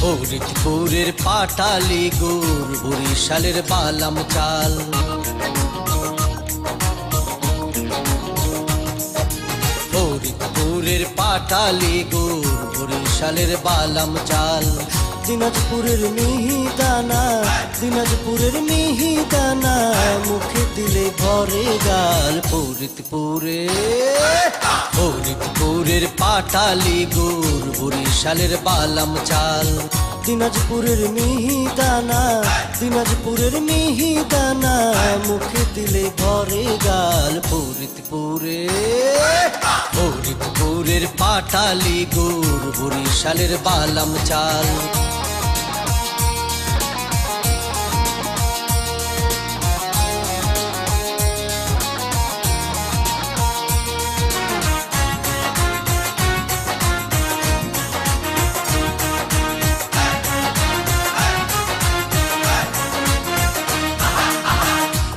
ফরিদপুরের পাটালি গুড়, বরিশালের বালাম চাল। ফরিদপুরের পাটালি গুড়, বরিশালের বালাম চাল। দিনাজপুরের মিহিদানা, দিনাজপুরের মিহিদানা, মুখে দিলে ভরে গাল। ফরিদপুরের পাটালি গুড়, বরিশালের বালাম চাল। দিনাজপুরের মিহিদানা, দিনাজপুরের মিহিদানা, মুখে দিলে ভরে গাল। ফরিদপুরের পাটালি গুড়, বরিশালের বালাম চাল।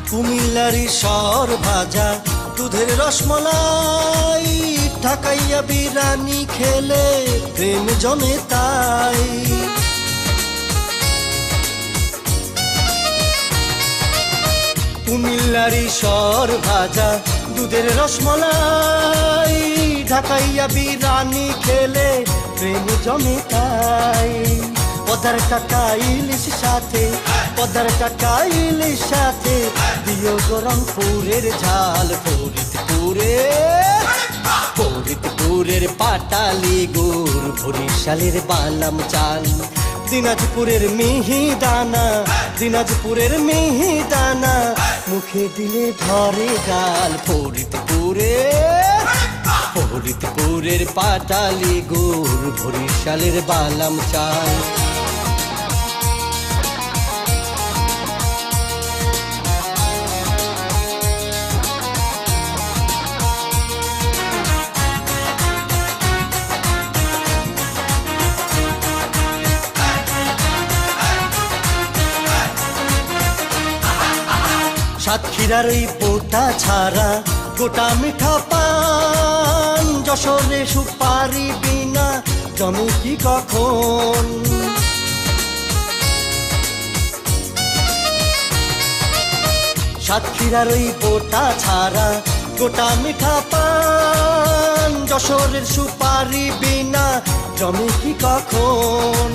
কুমিল্লারি সর ভাজা, দুধের রসমলাই, ঢাকাইয়া বিরানি খেলে প্রেম জমে তাই। কুমিল্লারি সর ভাজা, দুধের রসমলাই, ঢাকাইয়া বিরানি খেলে প্রেম জমে তাই। পদার কাকা ইলিশ সাথে, পদার কাকা ইলিশ সাথে, দিও গরম পুরের ঝাল। ফরিদপুরের পাটালি গুড়, বরিশালের বালাম চাল। দিনাজপুরের মিহিদানা, দিনাজপুরের মিহিদানা, মুখে দিলে ভরে গাল। ফরিদপুরের পাটালি গুড়, বরিশালের বালাম চাল। সাতক্ষীরার ওই পোটা ছাড়া গোটা মিঠা পান, যশোরে সুপারি বিনা জমি কি কখন। সাতক্ষীরার ওই পোটা ছাড়া গোটা মিঠা পান, যশোরের সুপারি বিনা জমি কি কখন।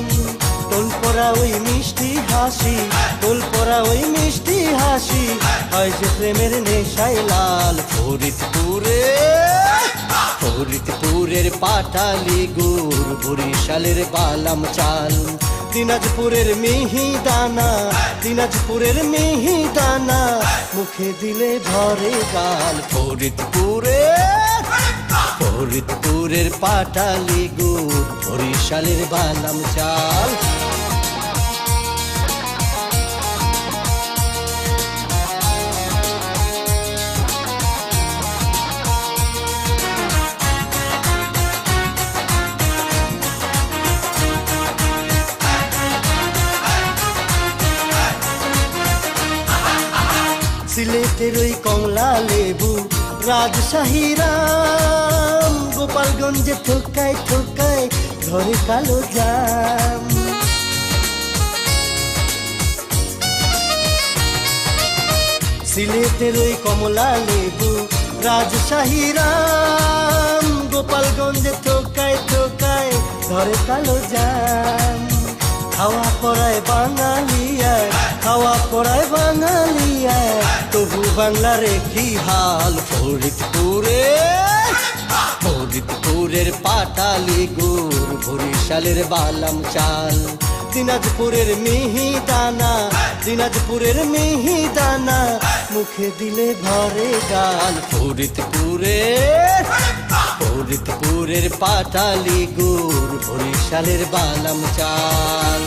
টোল পরা ওই মিষ্টি হাসি, টোল পরা ওই মিষ্টি হাসি, হয় যে প্রেমের নেশায় লাল। ফরিদপুরের পাটালি গুড়, বরিশালের বালাম চাল। দিনাজপুরের মিহিদানা, দিনাজপুরের মিহিদানা, মুখে দিলে ভরে গাল। ফরিদপুরের পাটালি গুড়, বরিশালের বালাম চাল। সিলেটের ওই কমলা লেবু, রাজশাহীরাম, গোপালগঞ্জে ঠোকায় ঠোকায় ধরে কালো জাম। সিলেটের ওই কমলা লেবু, রাজশাহীরাম, গোপালগঞ্জে ঠোকায় ঠোকায় ধরে কালো জাম। খাওয়া পড়ায় বাঙালিয়ায়, খাওয়া পড়ায় বাঙালিয়ায়, তবু বাংলার কি হাল। ফরিদপুরের পাটালি গুড়, বরিশালের বালাম চাল। দিনাজপুরের মিহিদানা, দিনাজপুরের মিহিদানা, মুখে দিলে ভরে গাল। ফরিদপুরের পাটালি গুড়, বরিশালের বালাম চাল।